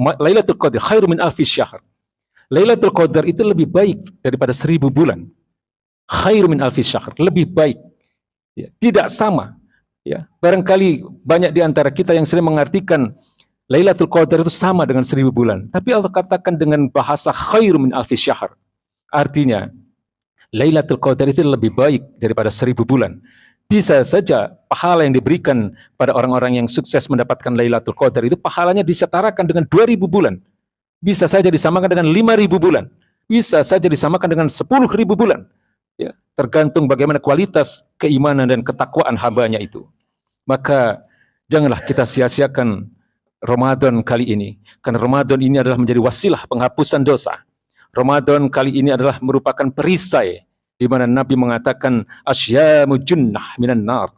Lailatul Qadar khairum min alfi syahr. Lailatul Qadar itu lebih baik daripada 1000 bulan. Khairum min alfi syahr, lebih baik. Ya, tidak sama. Ya, barangkali banyak di antara kita yang sering mengartikan Lailatul Qadar itu sama dengan 1000 bulan. Tapi Allah katakan dengan bahasa khairum min alfi syahr. Artinya, Lailatul Qadar itu lebih baik daripada 1000 bulan. Bisa saja pahala yang diberikan pada orang-orang yang sukses mendapatkan Lailatul Qadar itu pahalanya disetarakan dengan 2000 bulan. Bisa saja disamakan dengan 5000 bulan. Bisa saja disamakan dengan 10.000 bulan. Ya, tergantung bagaimana kualitas keimanan dan ketakwaan hambanya itu. Maka janganlah kita sia-siakan Ramadan kali ini. Karena Ramadan ini adalah menjadi wasilah penghapusan dosa. Ramadan kali ini adalah merupakan perisai di mana Nabi mengatakan asyamu junnah minan nar.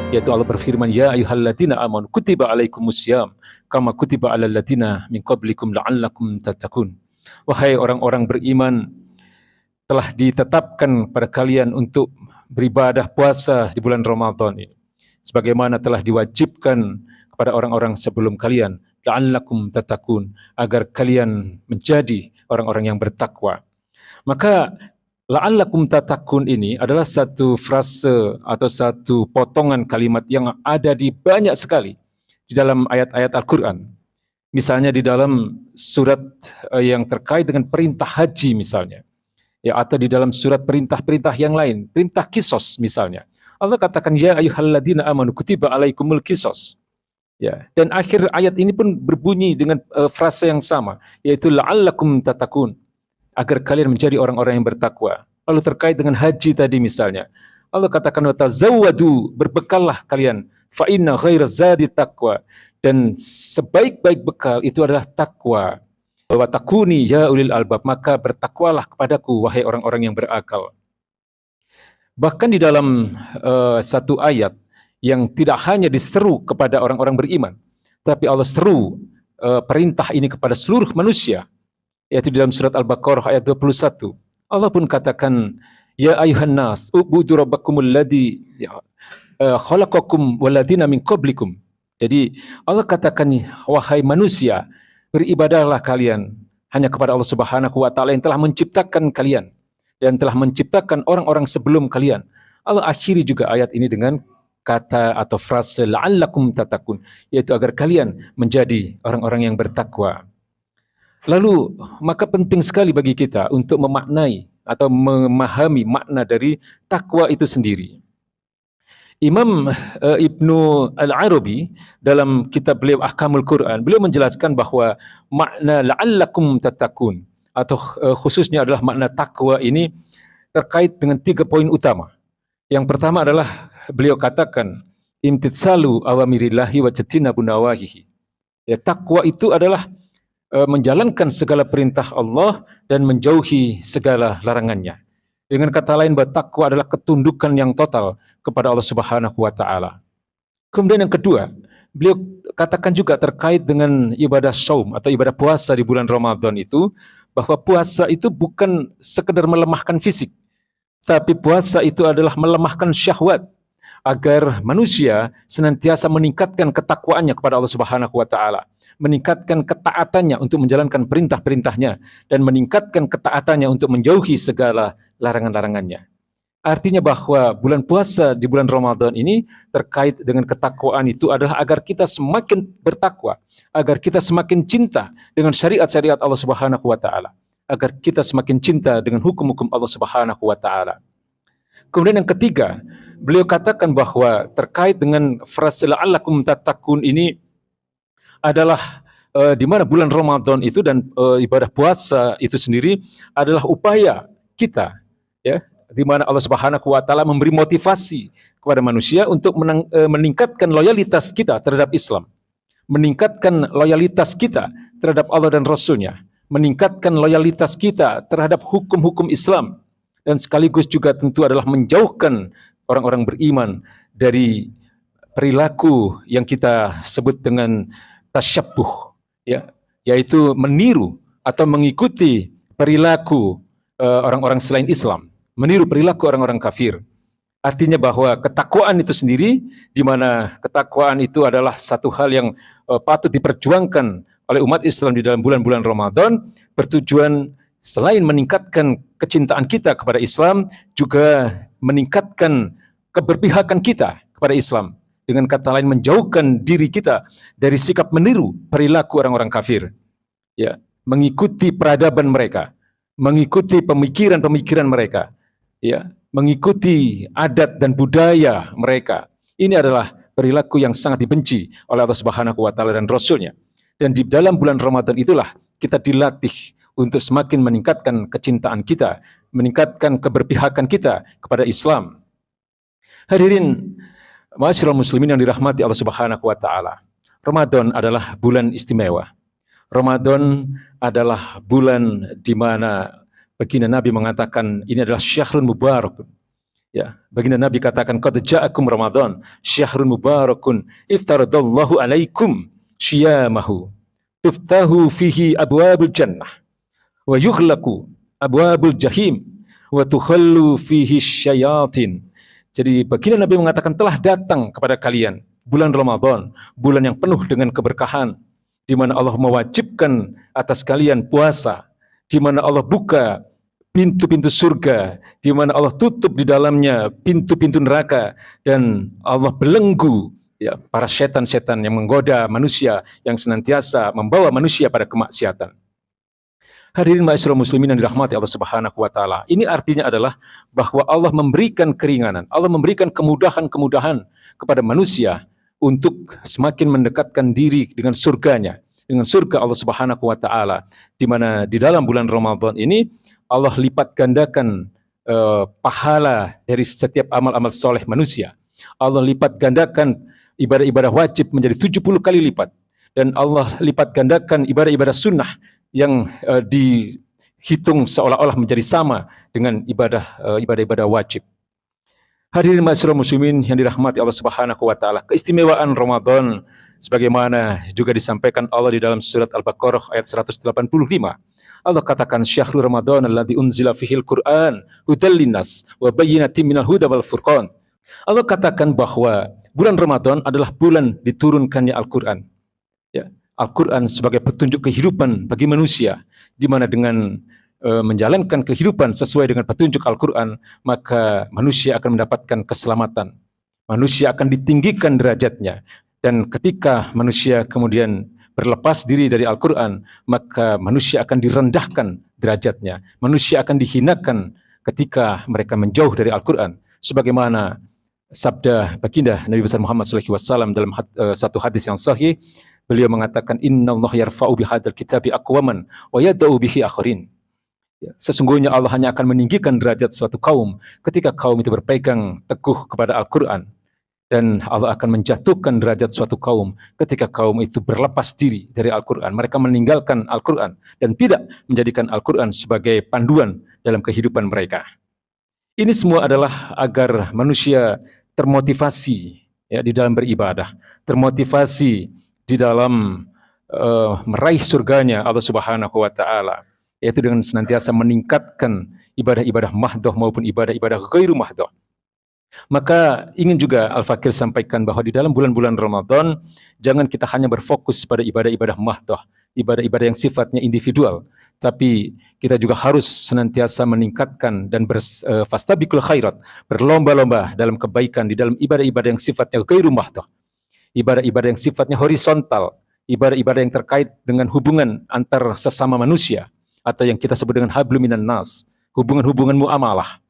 Yaitu Allah berfirman, ya ayyuhalladzina amanu kutiba alaikumusiyam kama kutiba alal ladzina min qablikum la'allakum tattaqun. Wahai orang-orang beriman, telah ditetapkan pada kalian untuk beribadah puasa di bulan Ramadan ini, sebagaimana telah diwajibkan kepada orang-orang sebelum kalian, la'allakum tattaqun, agar kalian menjadi orang-orang yang bertakwa. Maka la'allakum tattaqun ini adalah satu frase atau satu potongan kalimat yang ada di banyak sekali di dalam ayat-ayat Al-Quran. Misalnya di dalam surat yang terkait dengan perintah haji misalnya. Ya, atau di dalam surat perintah-perintah yang lain, perintah kisos misalnya. Allah katakan, ya ayyuhalladzina amanu kutiba alaikumul kisos. Ya, dan akhir ayat ini pun berbunyi dengan frase yang sama, yaitu la'allakum tattaqun, agar kalian menjadi orang-orang yang bertakwa. Lalu terkait dengan haji tadi misalnya, Allah katakan watazawwadu, berbekallah kalian, fa inna khairaz zadi taqwa, dan sebaik-baik bekal itu adalah takwa. Wa takuni ya ulil albab, maka bertakwalah kepadaku wahai orang-orang yang berakal. Bahkan di dalam satu ayat yang tidak hanya diseru kepada orang-orang beriman, tapi Allah seru perintah ini kepada seluruh manusia, yaitu di dalam surat Al-Baqarah ayat 21. Allah pun katakan, ya ayuhan nas, ubudu rabbakumul ladzi khalaqakum waladina min qablikum. Jadi Allah katakan, wahai manusia, beribadahlah kalian hanya kepada Allah Subhanahu wa taala yang telah menciptakan kalian dan telah menciptakan orang-orang sebelum kalian. Allah akhiri juga ayat ini dengan kata atau frase la'allakum tattaqun, yaitu agar kalian menjadi orang-orang yang bertakwa. Lalu maka penting sekali bagi kita untuk memaknai atau memahami makna dari takwa itu sendiri. Imam Ibnu Al-Arabi dalam kitab beliau Ahkamul Quran, beliau menjelaskan bahwa makna la'allakum tattaqun atau khususnya adalah makna takwa ini terkait dengan 3 poin utama. Yang pertama adalah beliau katakan imtitsalu awamirillahi wa jatinabu nawahihi. Ya, takwa itu adalah menjalankan segala perintah Allah dan menjauhi segala larangannya. Dengan kata lain, bahwa takwa adalah ketundukan yang total kepada Allah Subhanahu wa taala. Kemudian yang kedua, beliau katakan juga terkait dengan ibadah shaum atau ibadah puasa di bulan Ramadan itu, bahwa puasa itu bukan sekedar melemahkan fisik, tapi puasa itu adalah melemahkan syahwat, agar manusia senantiasa meningkatkan ketakwaannya kepada Allah Subhanahu wa taala, meningkatkan ketaatannya untuk menjalankan perintah-perintahnya, dan meningkatkan ketaatannya untuk menjauhi segala larangan-larangannya. Artinya bahwa bulan puasa di bulan Ramadan ini terkait dengan ketakwaan itu adalah agar kita semakin bertakwa, agar kita semakin cinta dengan syariat-syariat Allah Subhanahu wa taala, agar kita semakin cinta dengan hukum-hukum Allah Subhanahu wa taala. Kemudian yang ketiga, beliau katakan bahwa terkait dengan frase la'allakum tattaqun ini adalah di mana bulan Ramadan itu dan ibadah puasa itu sendiri adalah upaya kita, ya, di mana Allah Subhanahu wa taala memberi motivasi kepada manusia untuk meningkatkan loyalitas kita terhadap Islam, meningkatkan loyalitas kita terhadap Allah dan Rasul-Nya, meningkatkan loyalitas kita terhadap hukum-hukum Islam, dan sekaligus juga tentu adalah menjauhkan orang-orang beriman dari perilaku yang kita sebut dengan tasyabbuh, ya, yaitu meniru atau mengikuti perilaku orang-orang selain Islam, meniru perilaku orang-orang kafir. Artinya bahwa ketakwaan itu sendiri, di mana ketakwaan itu adalah satu hal yang patut diperjuangkan oleh umat Islam di dalam bulan-bulan Ramadan, bertujuan selain meningkatkan kecintaan kita kepada Islam, juga meningkatkan keberpihakan kita kepada Islam. Dengan kata lain, menjauhkan diri kita dari sikap meniru perilaku orang-orang kafir, ya, mengikuti peradaban mereka, mengikuti pemikiran-pemikiran mereka, ya, mengikuti adat dan budaya mereka. Ini adalah perilaku yang sangat dibenci oleh Allah Subhanahu wa taala dan Rasul-Nya. Dan di dalam bulan Ramadan itulah kita dilatih untuk semakin meningkatkan kecintaan kita, meningkatkan keberpihakan kita kepada Islam. Hadirin ma'asyiral muslimin yang dirahmati Allah Subhanahu wa taala. Ramadan adalah bulan istimewa. Ramadan adalah bulan di mana baginda Nabi mengatakan ini adalah syahrun mubarakun. Ya, baginda Nabi katakan qad ja'akum Ramadan syahrun mubarakun iftaradallahu alaikum syiyamahu tuftahu fihi abwabul jannah wa yughlaqu abwabul jahim wa tukhallu fihi syayatin. Jadi baginda Nabi mengatakan telah datang kepada kalian bulan Ramadan, bulan yang penuh dengan keberkahan, di mana Allah mewajibkan atas kalian puasa, di mana Allah buka pintu-pintu surga, di mana Allah tutup di dalamnya pintu-pintu neraka, dan Allah belenggu, ya, para setan-setan yang menggoda manusia, yang senantiasa membawa manusia pada kemaksiatan. Hadirin ma'asyiral muslimin yang dirahmati Allah Subhanahu wa taala. Ini artinya adalah bahwa Allah memberikan keringanan, Allah memberikan kemudahan-kemudahan kepada manusia untuk semakin mendekatkan diri dengan surganya, dengan surga Allah Subhanahu wa taala, di mana di dalam bulan Ramadan ini Allah lipat gandakan pahala dari setiap amal-amal soleh manusia. Allah lipat gandakan ibadah-ibadah wajib menjadi 70 kali lipat, dan Allah lipat gandakan ibadah-ibadah sunnah yang dihitung seolah-olah menjadi sama dengan ibadah-ibadah wajib. Hadirin ma'asyiral muslimin yang dirahmati Allah Subhanahu wa taala, keistimewaan Ramadan sebagaimana juga disampaikan Allah di dalam surat Al-Baqarah ayat 185. Allah katakan syahrul Ramadan alladzi unzila fihil Qur'an hudal linnas wa bayyinatin minal huda wal furqan. Allah katakan bahwa bulan Ramadan adalah bulan diturunkannya Al-Qur'an. Ya, Al-Quran sebagai petunjuk kehidupan bagi manusia, di mana dengan menjalankan kehidupan sesuai dengan petunjuk Al-Quran, maka manusia akan mendapatkan keselamatan. Manusia akan ditinggikan derajatnya. Dan ketika manusia kemudian berlepas diri dari Al-Quran, maka manusia akan direndahkan derajatnya. Manusia akan dihinakan ketika mereka menjauh dari Al-Quran. Sebagaimana sabda baginda Nabi besar Muhammad SAW dalam satu hadis yang sahih, beliau mengatakan innallaha yarfa'u bihadzal kitabi aqwaman wa yad'u bihi akharin. Ya, sesungguhnya Allah hanya akan meninggikan derajat suatu kaum ketika kaum itu berpegang teguh kepada Al-Qur'an, dan Allah akan menjatuhkan derajat suatu kaum ketika kaum itu berlepas diri dari Al-Qur'an. Mereka meninggalkan Al-Qur'an dan tidak menjadikan Al-Qur'an sebagai panduan dalam kehidupan mereka. Ini semua adalah agar manusia termotivasi, ya, di dalam beribadah, termotivasi di dalam meraih surganya Allah Subhanahu wa taala, yaitu dengan senantiasa meningkatkan ibadah-ibadah mahdoh maupun ibadah-ibadah ghairu mahdoh. Maka ingin juga Al-Fakir sampaikan bahwa di dalam bulan-bulan Ramadan jangan kita hanya berfokus pada ibadah-ibadah mahdoh, ibadah-ibadah yang sifatnya individual, tapi kita juga harus senantiasa meningkatkan dan fastabiqul khairat, berlomba-lomba dalam kebaikan di dalam ibadah-ibadah yang sifatnya ghairu mahdoh. Ibadah-ibadah yang sifatnya horizontal, ibadah-ibadah yang terkait dengan hubungan antar sesama manusia, atau yang kita sebut dengan hablum minan nas, hubungan-hubungan muamalah,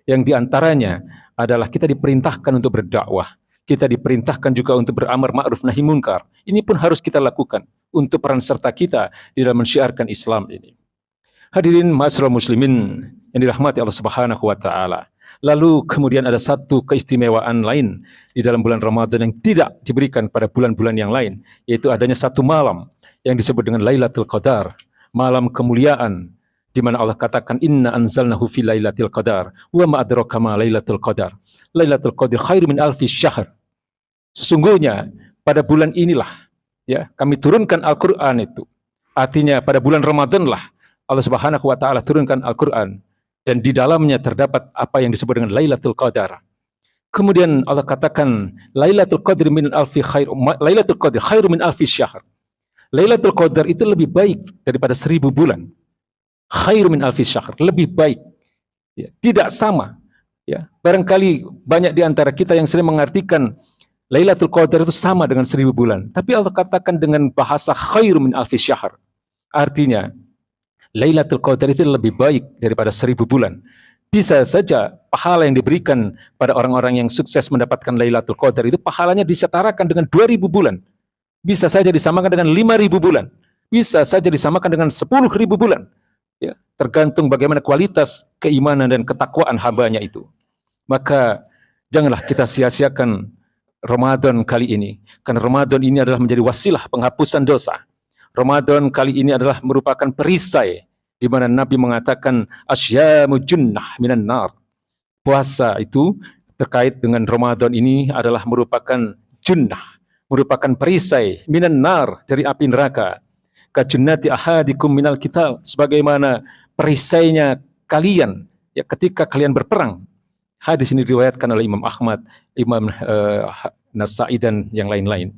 yang diantaranya adalah kita diperintahkan untuk berdakwah, kita diperintahkan juga untuk beramar ma'ruf nahi munkar. Ini pun harus kita lakukan untuk peran serta kita di dalam mensyiarkan Islam ini. Hadirin ma'asyiral muslimin yang dirahmati Allah Subhanahu wa taala. Lalu kemudian ada satu keistimewaan lain di dalam bulan Ramadan yang tidak diberikan pada bulan-bulan yang lain, yaitu adanya satu malam yang disebut dengan Lailatul Qadar, malam kemuliaan, di mana Allah katakan inna anzalnahu fi lailatul qadar wa ma adraka ma lailatul qadar. Lailatul qadar khairu min alfi syahr. Sesungguhnya pada bulan inilah ya kami turunkan Al-Qur'an itu. Artinya pada bulan Ramadan lah Allah Subhanahu wa taala turunkan Al-Qur'an dan di dalamnya terdapat apa yang disebut dengan Lailatul Qadar. Kemudian Allah katakan Lailatul Qadar min alfi khair, Lailatul Qadar khairu min alfi syahr. Lailatul Qadar itu lebih baik daripada 1000 bulan. Khairu min alfi syahr, lebih baik. Ya, tidak sama. Ya, barangkali banyak di antara kita yang sering mengartikan Lailatul Qadar itu sama dengan 1000 bulan. Tapi Allah katakan dengan bahasa khairu min alfi syahr. Artinya, Lailatul Qadar itu lebih baik daripada 1000 bulan. Bisa saja pahala yang diberikan pada orang-orang yang sukses mendapatkan Lailatul Qadar itu pahalanya disetarakan dengan 2000 bulan. Bisa saja disamakan dengan 5000 bulan. Bisa saja disamakan dengan 10.000 bulan. Ya, tergantung bagaimana kualitas keimanan dan ketakwaan hambanya itu. Maka janganlah kita sia-siakan Ramadan kali ini. Karena Ramadan ini adalah menjadi wasilah penghapusan dosa. Ramadan kali ini adalah merupakan perisai di mana Nabi mengatakan asyamu junnah minan nar. Puasa itu terkait dengan Ramadan ini adalah merupakan junnah, merupakan perisai minan nar dari api neraka. Kajunnati ahadikum minal qital, sebagaimana perisainya kalian ya ketika kalian berperang. Hadis ini diriwayatkan oleh Imam Ahmad, Imam Nasa'i dan yang lain-lain.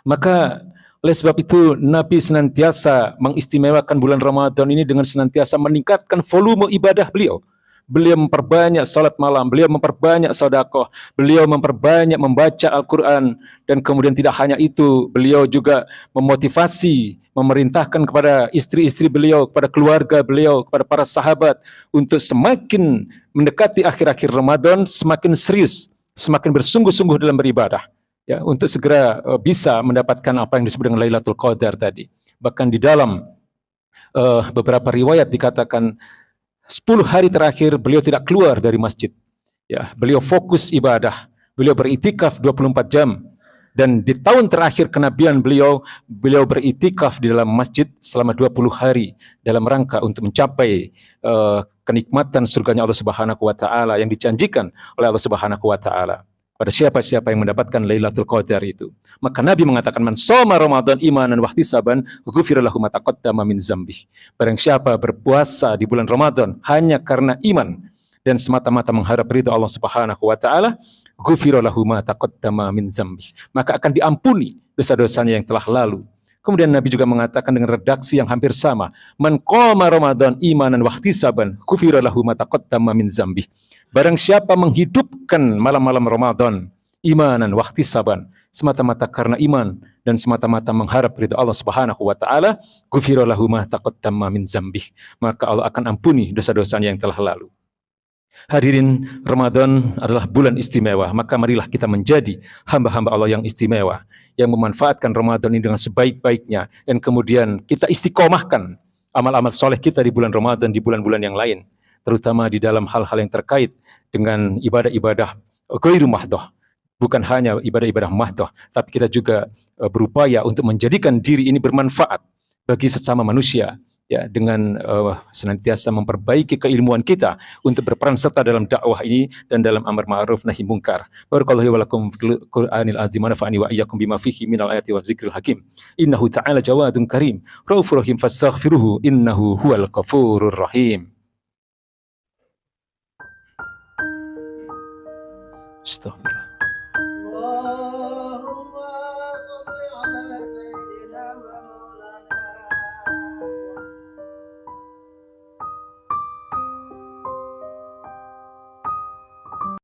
Maka oleh sebab itu Nabi senantiasa mengistimewakan bulan Ramadan ini dengan senantiasa meningkatkan volume ibadah beliau. Beliau memperbanyak salat malam, beliau memperbanyak sedekah, beliau memperbanyak membaca Al-Quran, dan kemudian tidak hanya itu, beliau juga memotivasi, memerintahkan kepada istri-istri beliau, kepada keluarga beliau, kepada para sahabat untuk semakin mendekati akhir-akhir Ramadan, semakin serius, semakin bersungguh-sungguh dalam beribadah. Ya, untuk segera bisa mendapatkan apa yang disebut dengan Lailatul Qadar tadi. Bahkan di dalam beberapa riwayat dikatakan 10 hari terakhir beliau tidak keluar dari masjid. Ya, beliau fokus ibadah, beliau beritikaf 24 jam. Dan di tahun terakhir kenabian beliau beritikaf di dalam masjid selama 20 hari dalam rangka untuk mencapai kenikmatan surganya Allah Subhanahu wa taala yang dijanjikan oleh Allah Subhanahu wa taala pada siapa-siapa yang mendapatkan Lailatul Qadar itu. Maka Nabi mengatakan man shoma Ramadan imanan wa ihtisaban ghufira lahu ma taqaddama min dzambih. Barang siapa berpuasa di bulan Ramadan hanya karena iman dan semata-mata mengharap ridha Allah Subhanahu wa taala, ghufira lahu ma taqaddama min dzambih. Maka akan diampuni dosa-dosanya yang telah lalu. Kemudian Nabi juga mengatakan dengan redaksi yang hampir sama, man qama Ramadan imanan wa ihtisaban ghufira lahu ma taqaddama min dzambih. Barang siapa menghidupkan malam-malam Ramadan imanan wa ihtisaban, semata-mata karena iman dan semata-mata mengharap ridha Allah Subhanahu wa taala, ghufira lahu ma taqaddama min dzambih, maka Allah akan ampuni dosa-dosanya yang telah lalu. Hadirin, Ramadan adalah bulan istimewa, maka marilah kita menjadi hamba-hamba Allah yang istimewa, yang memanfaatkan Ramadan ini dengan sebaik-baiknya, dan kemudian kita istiqomahkan amal-amal soleh kita di bulan Ramadan, di bulan-bulan yang lain, terutama di dalam hal-hal yang terkait dengan ibadah-ibadah ghairu mahdoh. Bukan hanya ibadah-ibadah mahdoh, tapi kita juga berupaya untuk menjadikan diri ini bermanfaat bagi sesama manusia, ya, dengan senantiasa memperbaiki keilmuan kita untuk berperan serta dalam dakwah ini dan dalam amar ma'ruf nahi munkar. Barakallahu wa lakum fil Qur'anil azim wa nafa'ani wa iyyakum bima fihi minal ayati wa dzikril hakim. Innahu ta'ala jawadun karim, raufur rahim fastaghfiruhu innahu huwal ghafurur rahim. Astaghfirullah.